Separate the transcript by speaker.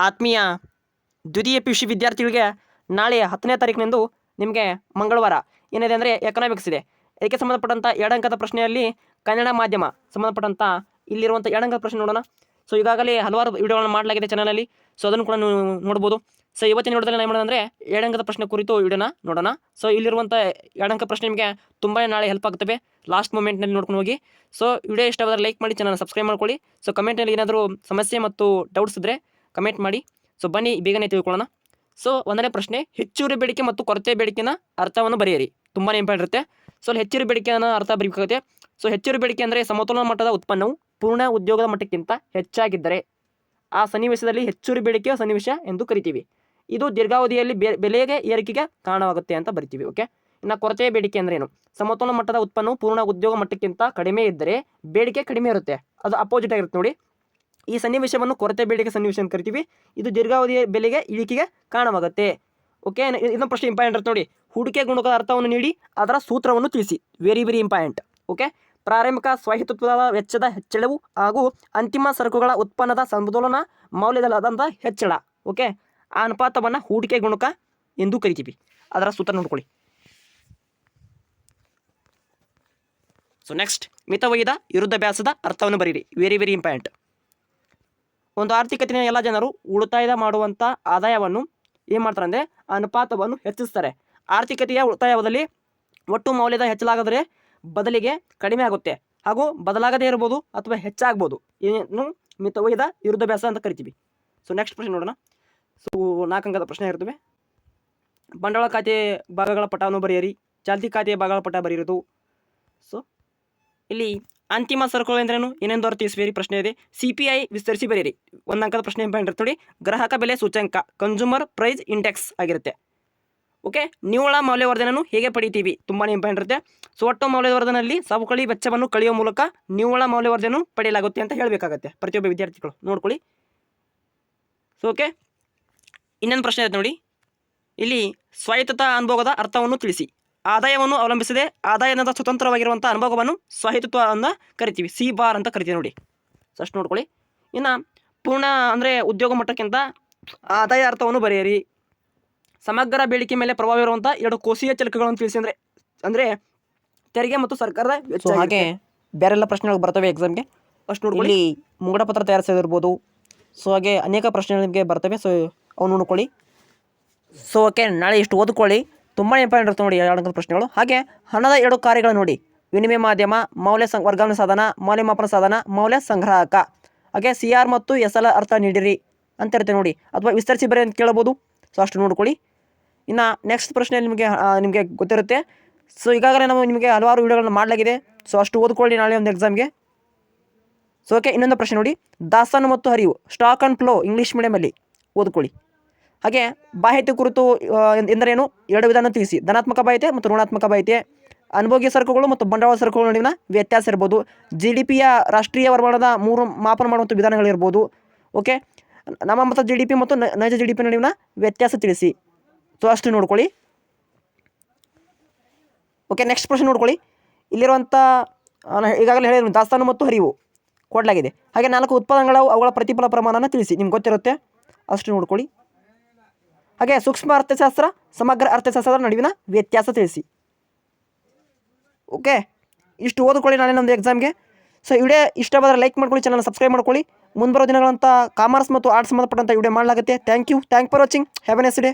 Speaker 1: ಆತ್ಮೀಯ ದ್ವಿತೀಯ PUC ವಿದ್ಯಾರ್ಥಿಗಳಿಗೆ ನಾಳೆ 10ನೇ ತಾರೀಕಿನಂದು ನಿಮಗೆ ಮಂಗಳವಾರ ಏನಿದೆ ಅಂದರೆ ಎಕನಾಮಿಕ್ಸ್ ಇದೆ. ಇದಕ್ಕೆ ಸಂಬಂಧಪಟ್ಟಂಥ 2 ಅಂಕದ ಪ್ರಶ್ನೆಯಲ್ಲಿ ಕನ್ನಡ ಮಾಧ್ಯಮ ಸಂಬಂಧಪಟ್ಟಂಥ ಇಲ್ಲಿರುವಂಥ 2 ಅಂಕದ ಪ್ರಶ್ನೆ ನೋಡೋಣ. ಸೊ ಈಗಾಗಲೇ ಹಲವಾರು ವಿಡಿಯೋಗಳನ್ನು ಮಾಡಲಾಗಿದೆ ಚಾನಲಲ್ಲಿ, ಸೊ ಅದನ್ನು ಕೂಡ ನೀವು ನೋಡ್ಬೋದು. ಸೊ ಇವತ್ತಿನ ವಿಡಿಯೋದಲ್ಲಿ ಏನು ಮಾಡೋಣ ಅಂದರೆ 2 ಅಂಕದ ಪ್ರಶ್ನೆ ಕುರಿತು ವಿಡಿಯೋನ ನೋಡೋಣ. ಸೊ ಇಲ್ಲಿರುವಂಥ 2 ಅಂಕ ಪ್ರಶ್ನೆ ನಿಮಗೆ ತುಂಬಾ ನಾಳೆ ಹೆಲ್ಪ್ ಆಗ್ತವೆ. ಲಾಸ್ಟ್ ಮೂಮೆಂಟ್ನಲ್ಲಿ ನೋಡ್ಕೊಂಡು ಹೋಗಿ. ಸೊ ವಿಡಿಯೋ ಇಷ್ಟವಾದರೆ ಲೈಕ್ ಮಾಡಿ, ಚಾನಲ್ ಸಬ್ಸ್ಕ್ರೈಬ್ ಮಾಡ್ಕೊಳ್ಳಿ. ಸೊ ಕಮೆಂಟಲ್ಲಿ ಏನಾದರೂ ಸಮಸ್ಯೆ ಮತ್ತು ಡೌಟ್ಸ್ ಇದ್ದರೆ ಕಮೆಂಟ್ ಮಾಡಿ. ಸೊ ಬನ್ನಿ ಬೇಗನೆ ತಿಳ್ಕೊಳ್ಳೋಣ. ಸೊ 1ನೇ ಪ್ರಶ್ನೆ, ಹೆಚ್ಚುವರಿ ಬೇಡಿಕೆ ಮತ್ತು ಕೊರತೆ ಬೇಡಿಕೆನ ಅರ್ಥವನ್ನು ಬರೆಯಿರಿ. ತುಂಬಾ ಇಂಪಾರ್ಟೆಂಟ್ ಇರುತ್ತೆ. ಸೊ ಅಲ್ಲಿ ಹೆಚ್ಚುವರಿ ಬೇಡಿಕೆಯನ್ನು ಅರ್ಥ ಬರೀಬೇಕಾಗುತ್ತೆ. ಸೊ ಹೆಚ್ಚುವರಿ ಬೇಡಿಕೆ ಅಂದರೆ ಸಮತೋಲನ ಮಟ್ಟದ ಉತ್ಪನ್ನವು ಪೂರ್ಣ ಉದ್ಯೋಗದ ಮಟ್ಟಕ್ಕಿಂತ ಹೆಚ್ಚಾಗಿದ್ದರೆ ಆ ಸನ್ನಿವೇಶದಲ್ಲಿ ಹೆಚ್ಚುವರಿ ಬೇಡಿಕೆಯ ಸನ್ನಿವೇಶ ಎಂದು ಕರಿತೀವಿ. ಇದು ದೀರ್ಘಾವಧಿಯಲ್ಲಿ ಬೆಲೆಗೆ ಏರಿಕೆಗೆ ಕಾರಣವಾಗುತ್ತೆ ಅಂತ ಬರಿತೀವಿ. ಓಕೆ. ಇನ್ನು ಕೊರತೆ ಬೇಡಿಕೆ ಅಂದರೆ ಏನು? ಸಮತೋಲನ ಮಟ್ಟದ ಉತ್ಪನ್ನವು ಪೂರ್ಣ ಉದ್ಯೋಗ ಮಟ್ಟಕ್ಕಿಂತ ಕಡಿಮೆ ಇದ್ದರೆ ಬೇಡಿಕೆ ಕಡಿಮೆ ಇರುತ್ತೆ, ಅದು ಅಪೋಸಿಟ್ ಆಗಿರುತ್ತೆ ನೋಡಿ. ಈ ಸನ್ನಿವೇಶವನ್ನು ಕೊರತೆ ಬೇಡಿಕೆ ಸನ್ನಿವೇಶ ಅಂತ ಕರಿತೀವಿ. ಇದು ದೀರ್ಘಾವಧಿಯ ಬೆಲೆಗೆ ಇಳಿಕೆಗೆ ಕಾರಣವಾಗುತ್ತೆ. ಓಕೆ. ಇದೊಂದು ಪ್ರಶ್ನೆ ಇಂಪಾರ್ಟೆಂಟ್ ಇರುತ್ತೆ ನೋಡಿ. ಹೂಡಿಕೆ ಗುಣಕದ ಅರ್ಥವನ್ನು ನೀಡಿ ಅದರ ಸೂತ್ರವನ್ನು ತಿಳಿಸಿ. Very important. ಓಕೆ. ಪ್ರಾರಂಭಿಕ ಸ್ವಾಯತ್ತತ್ವದ ವೆಚ್ಚದ ಹೆಚ್ಚಳವು ಹಾಗೂ ಅಂತಿಮ ಸರಕುಗಳ ಉತ್ಪನ್ನದ ಸಮತೋಲನ ಮೌಲ್ಯದಲ್ಲಾದಂಥ ಹೆಚ್ಚಳ, ಓಕೆ, ಆ ಅನುಪಾತವನ್ನು ಹೂಡಿಕೆ ಗುಣಕ ಎಂದು ಕರಿತೀವಿ. ಅದರ ಸೂತ್ರ ನೋಡ್ಕೊಳ್ಳಿ. ಸೊ ನೆಕ್ಸ್ಟ್, ಮಿತವ್ಯಯದ ವಿರುದ್ಧಾಭ್ಯಾಸದ ಅರ್ಥವನ್ನು ಬರೀರಿ. Very important. ಒಂದು ಆರ್ಥಿಕತೆಯ ಎಲ್ಲ ಜನರು ಉಳಿತಾಯ ಮಾಡುವಂಥ ಆದಾಯವನ್ನು ಏನು ಮಾಡ್ತಾರೆ ಅಂದರೆ ಅನುಪಾತವನ್ನು ಹೆಚ್ಚಿಸ್ತಾರೆ. ಆರ್ಥಿಕತೆಯ ಉಳಿತಾಯದಲ್ಲಿ ಒಟ್ಟು ಮೌಲ್ಯದ ಹೆಚ್ಚಲಾಗದರೆ ಬದಲಿಗೆ ಕಡಿಮೆ ಆಗುತ್ತೆ, ಹಾಗೂ ಬದಲಾಗದೇ ಇರ್ಬೋದು ಅಥವಾ ಹೆಚ್ಚಾಗ್ಬೋದು. ಏನು ಮಿತವ್ಯಯದ ವಿರುದ್ಧಾಭ್ಯಾಸ ಅಂತ ಕರಿತೀವಿ. ಸೊ ನೆಕ್ಸ್ಟ್ ಪ್ರಶ್ನೆ ನೋಡೋಣ. ಸೊ 4 ಅಂಕದ ಪ್ರಶ್ನೆ ಇರ್ತವೆ. ಬಂಡವಾಳ ಖಾತೆ ಭಾಗಗಳ ಪಟವನ್ನು ಬರೆಯಿರಿ. ಚಾಲ್ತಿ ಖಾತೆಯ ಭಾಗಗಳ ಪಟ ಬರೆಯಿರೋದು. ಸೊ ಇಲ್ಲಿ ಅಂತಿಮ ಸರಕುಗಳು ಎಂದ್ರೇನು ಏನೆಂದು ಅರ್ಥೈಸುವಿರಿ ಪ್ರಶ್ನೆ ಇದೆ. CPI ವಿಸ್ತರಿಸಿ ಬರೆಯಿರಿ. 1 ಅಂಕದ ಪ್ರಶ್ನೆ ಇಂಪಾರ್ಟೆಂಟ್ ನೋಡಿ. ಗ್ರಾಹಕ ಬೆಲೆ ಸೂಚ್ಯಂಕ ಕನ್ಸ್ಯೂಮರ್ ಪ್ರೈಸ್ ಇಂಡೆಕ್ಸ್ ಆಗಿರುತ್ತೆ. ಓಕೆ. ನಿವ್ವಳ ಮೌಲ್ಯವರ್ಧನೆಯನ್ನು ಹೇಗೆ ಪಡಿತೀವಿ? ತುಂಬಾ ಇಂಪಾರ್ಟೆಂಟ್ ಇರುತ್ತೆ. ಸೊ ಒಟ್ಟು ಮೌಲ್ಯವರ್ಧನೆಯಲ್ಲಿ ಸವಕಳಿ ವೆಚ್ಚವನ್ನು ಕಳೆಯುವ ಮೂಲಕ ನಿವ್ವಳ ಮೌಲ್ಯವರ್ಧನೆಯನ್ನು ಪಡೆಯಲಾಗುತ್ತೆ ಅಂತ ಹೇಳಬೇಕಾಗತ್ತೆ ಪ್ರತಿಯೊಬ್ಬ ವಿದ್ಯಾರ್ಥಿಗಳು ನೋಡ್ಕೊಳ್ಳಿ. So okay. ಇನ್ನೊಂದು ಪ್ರಶ್ನೆ ಇದೆ ನೋಡಿ. ಇಲ್ಲಿ ಸ್ವಾಯತ್ತತಾ ಅನುಭವದ ಅರ್ಥವನ್ನು ತಿಳಿಸಿ. ಆದಾಯವನ್ನು ಅವಲಂಬಿಸದೆ ಆದಾಯದಿಂದ ಸ್ವತಂತ್ರವಾಗಿರುವಂಥ ಅನುಭವವನ್ನು ಸ್ವಾಯತ್ತತ್ವ ಅಂತ ಕರಿತೀವಿ. C ಬಾರ್ ಅಂತ ಕರಿತೀವಿ ನೋಡಿ. ಸೊ ಅಷ್ಟು ನೋಡ್ಕೊಳ್ಳಿ. ಇನ್ನು ಪೂರ್ಣ ಅಂದರೆ ಉದ್ಯೋಗ ಮಟ್ಟಕ್ಕಿಂತ ಆದಾಯ ಅರ್ಥವನ್ನು ಬರೆಯಿರಿ. ಸಮಗ್ರ ಬೇಡಿಕೆ ಮೇಲೆ ಪ್ರಭಾವ ಇರುವಂಥ 2 ಕೋಶೀಯ ಚಲಕಗಳನ್ನು ತಿಳಿಸಿ. ಅಂದರೆ ತೆರಿಗೆ ಮತ್ತು ಸರ್ಕಾರದ ವೆಚ್ಚ. ಹಾಗೆ ಬೇರೆಲ್ಲ ಪ್ರಶ್ನೆಗಳು ಬರ್ತವೆ ಎಕ್ಸಾಮ್ಗೆ, ಅಷ್ಟು ನೋಡ್ಕೊಳ್ಳಿ. ಇಲ್ಲಿ ಮುಂಗಡ ಪತ್ರ ತಯಾರಿಸೋದಿರ್ಬೋದು. ಸೊ ಹಾಗೆ ಅನೇಕ ಪ್ರಶ್ನೆಗಳು ನಿಮಗೆ ಬರ್ತವೆ. ಸೊ ಅವು ನೋಡ್ಕೊಳ್ಳಿ. ಸೊ ಓಕೆ, ನಾಳೆ ಇಷ್ಟು ಓದ್ಕೊಳ್ಳಿ. ತುಂಬ ಇಂಪಾರ್ಟೆಂಟ್ ಇರುತ್ತೆ ನೋಡಿ 2 ಅಂಕದ ಪ್ರಶ್ನೆಗಳು. ಹಾಗೆ ಹಣದ 2 ಕಾರ್ಯಗಳು ನೋಡಿ. ವಿನಿಮಯ ಮಾಧ್ಯಮ, ಮೌಲ್ಯ ವರ್ಗಾವಣೆ ಸಾಧನ, ಮೌಲ್ಯಮಾಪನ ಸಾಧನ, ಮೌಲ್ಯ ಸಂಗ್ರಾಹಕ. ಹಾಗೆ CR ಮತ್ತು SL ಅರ್ಥ ನೀಡಿರಿ ಅಂತ ಇರುತ್ತೆ ನೋಡಿ. ಅಥವಾ ವಿಸ್ತರಿಸಿ ಬರೀ ಅಂತ ಕೇಳ್ಬೋದು. ಸೊ ಅಷ್ಟು ನೋಡ್ಕೊಳ್ಳಿ. ಇನ್ನು ನೆಕ್ಸ್ಟ್ ಪ್ರಶ್ನೆಯಲ್ಲಿ ನಿಮಗೆ ಗೊತ್ತಿರುತ್ತೆ. ಸೊ ಈಗಾಗಲೇ ನಾವು ನಿಮಗೆ ಹಲವಾರು ವಿಡಿಯೋಗಳನ್ನು ಮಾಡಲಾಗಿದೆ. ಸೊ ಅಷ್ಟು ಓದ್ಕೊಳ್ಳಿ ನಾಳೆ ಒಂದು ಎಕ್ಸಾಮ್ಗೆ. So okay. ಇನ್ನೊಂದು ಪ್ರಶ್ನೆ ನೋಡಿ. ದಾಸ್ತಾನು ಮತ್ತು ಹರಿವು, ಸ್ಟಾಕ್ ಆ್ಯಂಡ್ ಫ್ಲೋ, ಇಂಗ್ಲೀಷ್ ಮೀಡಿಯಮಲ್ಲಿ ಓದ್ಕೊಳ್ಳಿ. ಹಾಗೆ ಬಾಹ್ಯತೆ ಕುರಿತು ಎಂದರೇನು 2 ವಿಧಾನ ತಿಳಿಸಿ. ಧನಾತ್ಮಕ ಬಾಹ್ಯತೆ ಮತ್ತು ಋಣಾತ್ಮಕ ಬಾಹ್ಯತೆ. ಅನುಭೋಗ್ಯ ಸರಕುಗಳು ಮತ್ತು ಬಂಡವಾಳ ಸರಕುಗಳ ನಡುವಿನ ವ್ಯತ್ಯಾಸ ಇರ್ಬೋದು. GDPಯ ರಾಷ್ಟ್ರೀಯ ವರಮಾನದ 3 ಮಾಪನ ಮಾಡುವಂಥ ವಿಧಾನಗಳಿರ್ಬೋದು. ಓಕೆ. ನಾಮಮಾತ್ರ GDP ಮತ್ತು ನೈಜ GDP ನಡುವಿನ ವ್ಯತ್ಯಾಸ ತಿಳಿಸಿ. ಸೊ ಅಷ್ಟು ನೋಡ್ಕೊಳ್ಳಿ. ಓಕೆ. ನೆಕ್ಸ್ಟ್ ಪ್ರಶ್ನೆ ನೋಡ್ಕೊಳ್ಳಿ. ಇಲ್ಲಿರುವಂಥ ಈಗಾಗಲೇ ಹೇಳಿದ್ರು ದಾಸ್ತಾನು ಮತ್ತು ಹರಿವು ಕೊಡಲಾಗಿದೆ. ಹಾಗೆ 4 ಉತ್ಪನ್ನಗಳು ಅವುಗಳ ಪ್ರತಿಫಲ ಪ್ರಮಾಣನ ತಿಳಿಸಿ. ನಿಮ್ಗೆ ಗೊತ್ತಿರುತ್ತೆ, ಅಷ್ಟು ನೋಡ್ಕೊಳ್ಳಿ. ಹಾಗೆ ಸೂಕ್ಷ್ಮ ಅರ್ಥಶಾಸ್ತ್ರ, ಸಮಗ್ರ ಅರ್ಥಶಾಸ್ತ್ರದ ನಡುವಿನ ವ್ಯತ್ಯಾಸ ತಿಳಿಸಿ. ಓಕೆ. ಇಷ್ಟು ಓದ್ಕೊಳ್ಳಿ ನಾಳೆ ನಮ್ಮದು ಎಕ್ಸಾಮ್ಗೆ. ಸೊ ವಿಡಿಯೋ ಇಷ್ಟವಾದರೆ ಲೈಕ್ ಮಾಡ್ಕೊಳ್ಳಿ, ಚಾನಲ್ ಸಬ್ಸ್ಕ್ರೈಬ್ ಮಾಡ್ಕೊಳ್ಳಿ. ಮುಂಬರೋ ದಿನಗಳಂತ ಕಾಮರ್ಸ್ ಮತ್ತು ಆರ್ಟ್ಸ್ ಸಂಬಂಧಪಟ್ಟಂಥ ವಿಡಿಯೋ ಮಾಡಲಾಗುತ್ತೆ. Thank you for watching. Have a nice day.